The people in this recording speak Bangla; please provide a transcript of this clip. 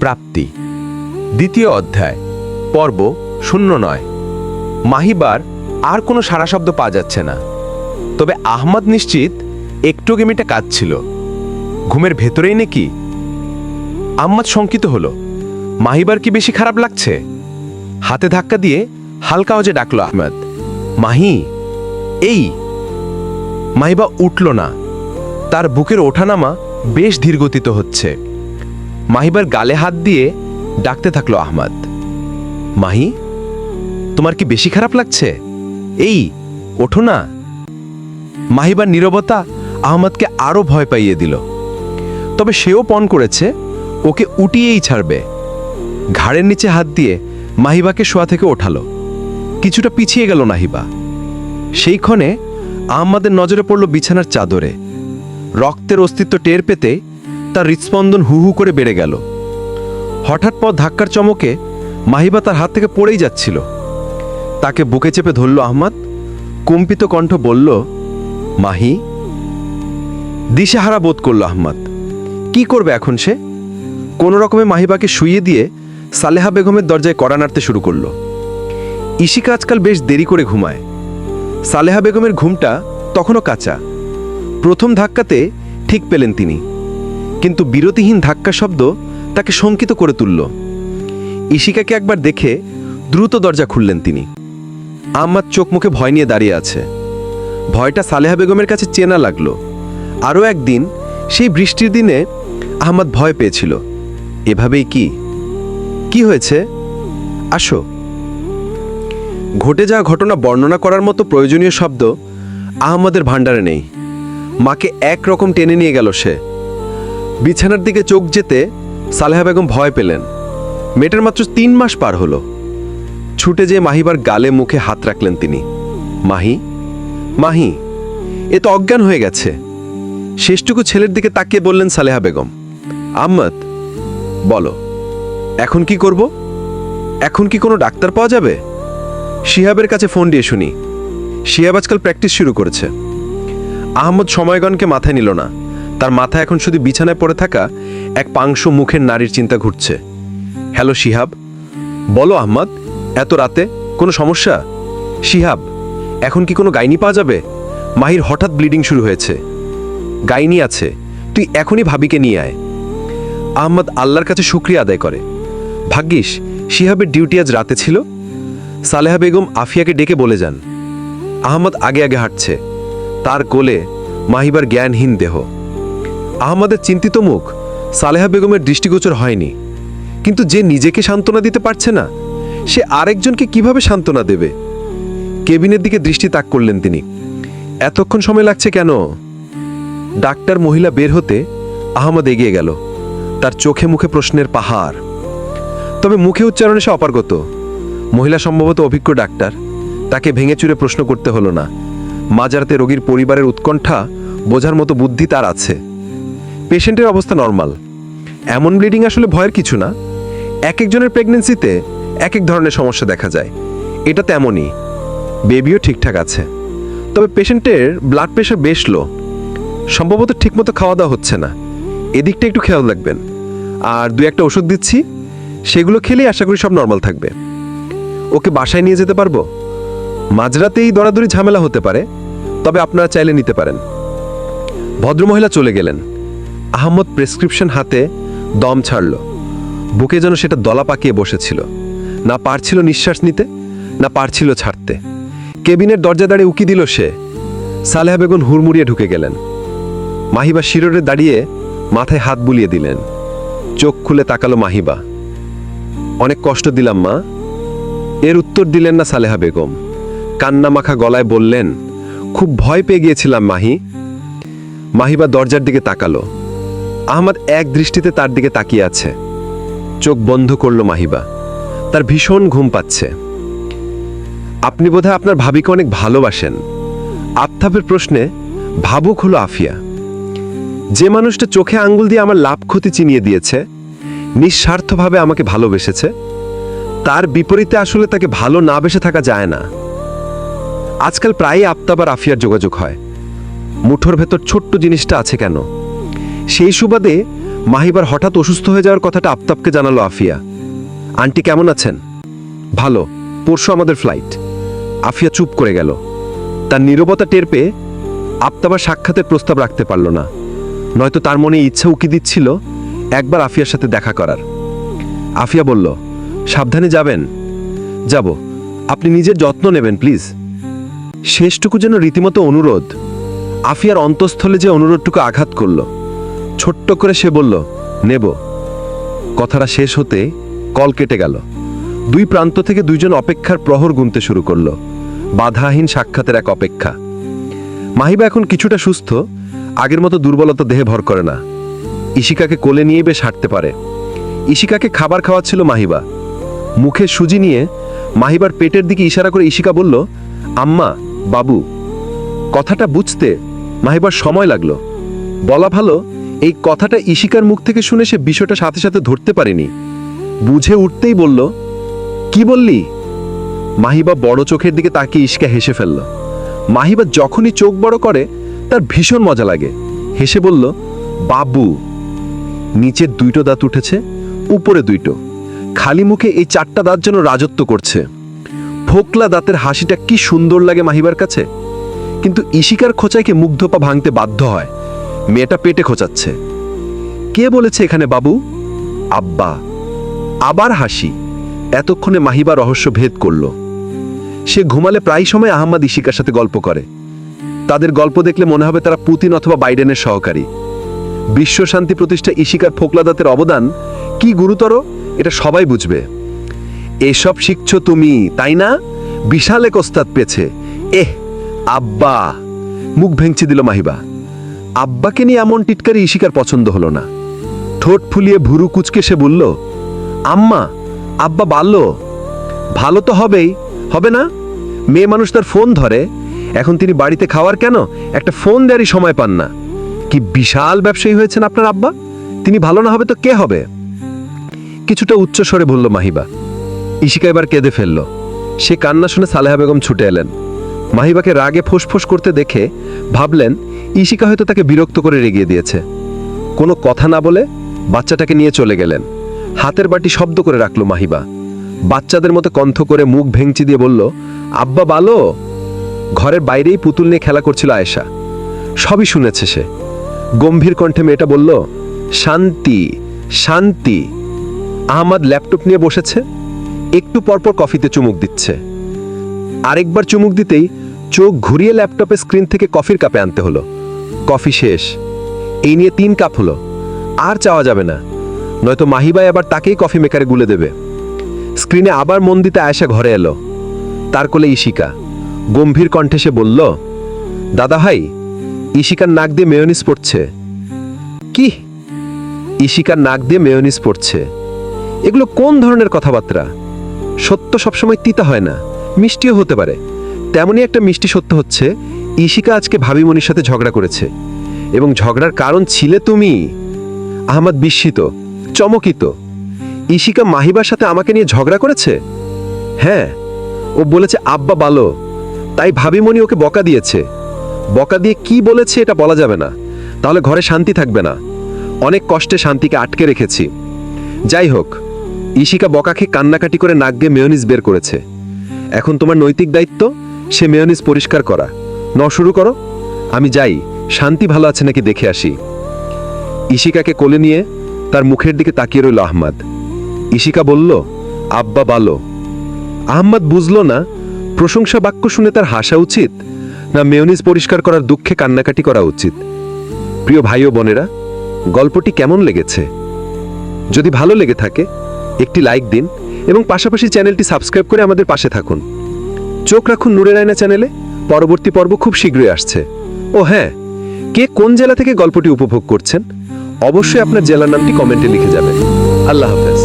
প্রাপ্তি দ্বিতীয় অধ্যায় পর্ব 09। মাহিবার আর কোনো সারা শব্দ পাওয়া যাচ্ছে না, তবে আহমদ নিশ্চিত একটু গেমিটা কাঁদছিল। ঘুমের ভেতরেই নাকি? আহমদ শঙ্কিত হলো, মাহিবার কি বেশি খারাপ লাগছে? হাতে ধাক্কা দিয়ে হালকা আওয়াজে ডাকলো আহমদ, মাহি। এই মাহিবা উঠল না, তার বুকের ওঠানামা বেশ ধীরগতিত হচ্ছে। মাহিবার গালে হাত দিয়ে ডাকতে থাকলো আহমদ, মাহি, তোমার কি বেশি খারাপ লাগছে? এই ওঠো না। মাহিবার নীরবতা আহমদকে আরো ভয় পাইয়ে দিল, তবে সেও পণ করেছে ওকে উঠিয়েই ছাড়বে। ঘাড়ের নিচে হাত দিয়ে মাহিবাকে শোয়া থেকে ওঠালো। কিছুটা পিছিয়ে গেল মাহিবা। সেই ক্ষণে আহমদের নজরে পড়ল বিছানার চাদরে। রক্তের অস্তিত্ব টের পেতে তার হৃৎস্পন্দন হু হু করে বেড়ে গেল। হঠাৎ পর ধাক্কার চমকে মাহিবা তার হাত থেকে পড়েই যাচ্ছিল। তাকে বুকে চেপে ধরল আহমদ। কম্পিত কণ্ঠ বলল, মাহি। দিশেহারা বোধ করল আহমদ। কি করবে এখন সে? কোনো রকমে মাহিবাকে শুইয়ে দিয়ে সালেহা বেগমের দরজায় কড়া নাড়তে শুরু করল। ইশিকা আজকাল বেশ দেরি করে ঘুমায়। সালেহা বেগমের ঘুমটা তখনও কাঁচা। প্রথম ধাক্কাতে ঠিক পেলেন তিনি, কিন্তু বিরতিহীন ধাক্কা শব্দ তাকে শঙ্কিত করে তুলল। ইশিকাকে একবার দেখে দ্রুত দরজা খুললেন তিনি। আহমদ চোখ মুখে ভয় নিয়ে দাঁড়িয়ে আছে। ভয়টা সালেহা বেগমের কাছে চেনা লাগলো। আরও একদিন সেই বৃষ্টির দিনে আহমদ ভয় পেয়েছিল। এভাবেই কি হয়েছে? আসো। ঘটে যাওয়া ঘটনা বর্ণনা করার মতো প্রয়োজনীয় শব্দ আহমদের ভাণ্ডারে নেই। মাকে একরকম টেনে নিয়ে গেল সে। বিছানার দিকে চোখ যেতে সালেহা বেগম ভয় পেলেন। মেয়েটার মাত্র 3 মাস পার হলো। ছুটে যেয়ে মাহিবার গালে মুখে হাত রাখলেন তিনি। মাহি, মাহি, এ তো অজ্ঞান হয়ে গেছে। শেষটুকু ছেলের দিকে তাকিয়ে বললেন সালেহা বেগম, আহমদ, বলো এখন কি করব? এখন কি কোনো ডাক্তার পাওয়া যাবে? শিহাবের কাছে ফোন দিয়ে শুনি। শিহাব আজকাল প্র্যাকটিস শুরু করেছে। আহমদ সময়গণকে মাথায় নিল না। তার মাথায় এখন শুধু বিছানায় পড়ে থাকা এক পাংশু মুখের নারীর চিন্তা ঘুরছে। হ্যালো শিহাব। বলো আহমদ, এত রাতে কোনো সমস্যা? শিহাব, এখন কি কোনো গাইনি পাওয়া যাবে? মাহির হঠাৎ ব্লিডিং শুরু হয়েছে। গাইনি আছে, তুই এখনই ভাবিকে নিয়ে আয়। আহমদ আল্লাহর কাছে শুকরিয়া আদায় করে। ভাগ্যিস শিহাবের ডিউটি আজ রাতে ছিল। সালেহা বেগম আফিয়াকে ডেকে বলে যান। আহমদ আগে আগে হাঁটছে। তার কোলে মাহিবার জ্ঞানহীন দেহ। আহমদের চিন্তিত মুখ সালেহা বেগমের দৃষ্টিগোচর হয়নি। কিন্তু যে নিজেকে সান্ত্বনা দিতে পারছে না, সে আরেকজনকে কিভাবে সান্ত্বনা দেবে? কেবিনের দিকে দৃষ্টি তাক করলেন তিনি। এতক্ষণ সময় লাগছে কেন? ডাক্তার মহিলা বের হতে আহমদ এগিয়ে গেল। তার চোখে মুখে প্রশ্নের পাহাড়, তবে মুখে উচ্চারণে সে অপারগত। মহিলা সম্ভবত অভিজ্ঞ ডাক্তার। তাকে ভেঙে চুরে প্রশ্ন করতে হলো না। মাঝরাতে রোগীর পরিবারের উৎকণ্ঠা বোঝার মতো বুদ্ধি তার আছে। পেশেন্টের অবস্থা নর্মাল। এমন ব্লিডিং আসলে ভয়ের কিছু না। এক একজনের প্রেগনেন্সিতে এক এক ধরনের সমস্যা দেখা যায়। এটা তেমনই। বেবিও ঠিকঠাক আছে, তবে পেশেন্টের ব্লাড প্রেশার বেশ লো। সম্ভবত ঠিকমতো খাওয়া দাওয়া হচ্ছে না। এদিকটা একটু খেয়াল রাখবেন। আর 2-1টা ওষুধ দিচ্ছি, সেগুলো খেলেই আশা করি সব নর্মাল থাকবে। ওকে বাসায় নিয়ে যেতে পারবো? মাঝরাতেই দরাদরি ঝামেলা হতে পারে, তবে আপনারা চাইলে নিতে পারেন। ভদ্রমহিলা চলে গেলেন। আহমদ প্রেসক্রিপশন হাতে দম ছাড়ল। বুকে যেন সেটা দলা পাকিয়ে বসেছিল। না পারছিল নিঃশ্বাস নিতে, না পারছিল ছাড়তে। কেবিনের দরজা দাঁড়িয়ে উকি দিল সে। সালেহা বেগম হুড়মুড়িয়ে ঢুকে গেলেন। মাহিবা শিররে দাঁড়িয়ে মাথায় হাত বুলিয়ে দিলেন। চোখ খুলে তাকালো মাহিবা। অনেক কষ্ট দিলাম মা। এর উত্তর দিলেন না সালেহা বেগম। কান্না মাখা গলায় বললেন, খুব ভয় পেয়ে গিয়েছিলাম মাহি। মাহিবা দরজার দিকে তাকালো। আহমদ এক দৃষ্টিতে তার দিকে তাকিয়ে আছে। চোখ বন্ধ করল মাহিবা। তার ভীষণ ঘুম পাচ্ছে। আপনি বোধহয় আপনার ভাবিকে অনেক ভালোবাসেন। আফতাবের প্রশ্নে ভাবুক হলো আফিয়া। যে মানুষটা চোখে আঙ্গুল দিয়ে আমার লাভ ক্ষতি চিনিয়ে দিয়েছে, নিঃস্বার্থভাবে আমাকে ভালোবেসেছে, তার বিপরীতে আসলে তাকে ভালো না বেসে থাকা যায় না। আজকাল প্রায়ই আফতাব আর আফিয়ার যোগাযোগ হয়। মুঠোর ভেতর ছোট্ট জিনিসটা আছে কেন? সেই সুবাদে মাহিবার হঠাৎ অসুস্থ হয়ে যাওয়ার কথাটা আফতাবকে জানালো আফিয়া। আন্টি কেমন আছেন? ভালো, পরশু আমাদের ফ্লাইট। আফিয়া চুপ করে গেল। তার নীরবতা টের পেয়ে আফতাবার সাক্ষাতের প্রস্তাব রাখতে পারল না, নয়তো তার মনে ইচ্ছা উকি দিচ্ছিল একবার আফিয়ার সাথে দেখা করার। আফিয়া বলল, সাবধানে যাবেন। যাব, আপনি নিজের যত্ন নেবেন প্লিজ। শেষটুকু যেন রীতিমতো অনুরোধ। আফিয়ার অন্তঃস্থলে যে অনুরোধটুকু আঘাত করল। ছোট্ট করে সে বলল, নেব। কথাটা শেষ হতে কল কেটে গেল। দুই প্রান্ত থেকে দুইজন অপেক্ষার প্রহর গুনতে শুরু করল। বাধাহীন সাক্ষাতের এক অপেক্ষা। মাহিবা এখন কিছুটা সুস্থ, আগের মতো দুর্বলতা দেহে ভর করে না। ইশিকাকে কোলে নিয়ে বেশ হাঁটতে পারে। ইশিকাকে খাবার খাওয়াচ্ছিল মাহিবা। মুখে সুজি নিয়ে মাহিবার পেটের দিকে ইশারা করে ইশিকা বলল, আম্মা, বাবু। কথাটা বুঝতে মাহিবার সময় লাগলো। বলা ভালো, এই কথাটা ইশিকার মুখ থেকে শুনে সে বিষয়টা সাথে সাথে ধরতে পারেনি। বুঝে উঠতেই বলল, কি বললি? মাহিবা বড় চোখের দিকে তাকিয়ে ইশিকা হেসে ফেলল। মাহিবা যখনই চোখ বড় করে তার ভীষণ মজা লাগে। হেসে বলল, বাবু। নিচের দুইটো দাঁত উঠেছে, উপরে দুইটো। খালি মুখে এই চারটা দাঁত যেন রাজত্ব করছে। ফোকলা দাঁতের হাসিটা কি সুন্দর লাগে মাহিবার কাছে। কিন্তু ইশিকার খোঁচাইকে মুগ্ধ পা ভাঙতে বাধ্য হয়। মেয়েটা পেটে খোঁচাচ্ছে। কে বলেছে এখানে বাবু? আব্বা। আবার হাসি। এতক্ষণে মাহিবা রহস্য ভেদ করল। সে ঘুমালে প্রায় সময় আহমদ ইশিকার সাথে গল্প করে। তাদের গল্প দেখলে মনে হবে তারা পুতিন অথবা বাইডেনের সহকারী। বিশ্ব শান্তি প্রতিষ্ঠা ইশিকার ফোকলা দাঁতের অবদান কি গুরুতর এটা সবাই বুঝবে। এসব শিখছ তুমি, তাই না? বিশাল এক ওস্তাদ পেয়েছে। আব্বা। মুখ ভেঙচি দিল মাহিবা। আব্বাকে নিয়ে এমন টিটকারি ইশিকার পছন্দ হলো না। ঠোঁট ফুলিয়ে ভুরু কুচকে সে বলল, আম্মা, আব্বা ভালো। ভালো তো হবেই, হবে না? মেয়ে মানুষ তার ফোন ধরে। এখন তিনি বাড়িতে খাওয়ার কেন একটা ফোন দেওয়ারই সময় পান না। কি বিশাল ব্যবসায়ী হয়েছেন আপনার আব্বা। তিনি ভালো না হবে তো কে হবে? কিছুটা উচ্চ স্বরে বলল মাহিবা। ইশিকা এবার কেঁদে ফেলল। সে কান্না শুনে সালেহা বেগম ছুটে এলেন। মাহিবাকে রাগে ফোঁস করতে দেখে ভাবলেন ইশিকা হয়তো তাকে বিরক্ত করে রেগিয়ে দিয়েছে। কোনো কথা না বলে বাচ্চাটাকে নিয়ে চলে গেলেন। হাতের বাটি শব্দ করে রাখল মাহিবা। বাচ্চাদের মতো কণ্ঠ করে মুখ ভেঙচি দিয়ে বলল, আব্বা ভালো। ঘরের বাইরেই পুতুল নিয়ে খেলা করছিল আয়েশা। সবই শুনেছে সে। গম্ভীর কণ্ঠে মেয়েটা বলল, শান্তি, শান্তি। আহমদ ল্যাপটপ নিয়ে বসেছে। একটু পরপর কফিতে চুমুক দিচ্ছে। আরেকবার চুমুক দিতেই চোখ ঘুরিয়ে ল্যাপটপের স্ক্রিন থেকে কফির কাপে আনতে হলো। কফি শেষ। এই নিয়ে 3 কাপ হলো। আর চাওয়া যাবে না, নয়তো মাহিবাই আবার তাকেই কফি মেকারে গুলে দেবে। স্ক্রিনে আবার মন দিতে আয়েশা ঘরে এলো। তার কোলে ইশিকা। গম্ভীর কণ্ঠে সে বলল, দাদা ভাই, ইশিকার নাক দিয়ে মেয়োনিজ পড়ছে। কি? ইশিকার নাক দিয়ে মেয়োনিজ পড়ছে? এগুলো কোন ধরনের কথাবার্তা? সত্য সবসময় তিতা হয় না, মিষ্টিও হতে পারে। তেমনই একটা মিষ্টি সত্য হচ্ছে ইশিকা আজকে ভাবিমণির সাথে ঝগড়া করেছে, এবং ঝগড়ার কারণ ছিলে তুমি। আহমদ বিস্মিত, চমকিত। ইশিকা মাহিবার সাথে আমাকে নিয়ে ঝগড়া করেছে? হ্যাঁ, ও বলেছে আব্বা ভালো, তাই ভাবিমণি ওকে বকা দিয়েছে। বকা দিয়ে কি বলেছে এটা বলা যাবে না, তাহলে ঘরে শান্তি থাকবে না। অনেক কষ্টে শান্তিকে আটকে রেখেছি। যাই হোক, ইশিকা বকা খেয়ে কান্নাকাটি করে নাক দিয়ে মেয়োনিজ বের করেছে। এখন তোমার নৈতিক দায়িত্ব সে মেয়োনিজ পরিষ্কার করা। শুরু করো। আমি যাই, শান্তি ভালো আছে নাকি দেখে আসি। ইশিকাকে কোলে নিয়ে তার মুখের দিকে তাকিয়ে রইল আহমদ। ইশিকা বলল, আব্বা ভালো। আহমদ বুঝল না প্রশংসা বাক্য শুনে তার হাসা উচিত না মেয়োনিজ পরিষ্কার করার দুঃখে কান্নাকাটি করা উচিত। প্রিয় ভাই ও বোনেরা, গল্পটি কেমন লেগেছে? যদি ভালো লেগে থাকে একটি লাইক দিন এবং পাশাপাশি চ্যানেলটি সাবস্ক্রাইব করে আমাদের পাশে থাকুন। চোখ রাখুন নূরের আয়না চ্যানেলে। পরবর্তী পর্ব খুব শীঘ্রই আসছে। ও হ্যাঁ, কে কোন জেলা থেকে গল্পটি উপভোগ করছেন অবশ্যই আপনার জেলার নামটি কমেন্টে লিখে যাবেন। আল্লাহ হাফেজ।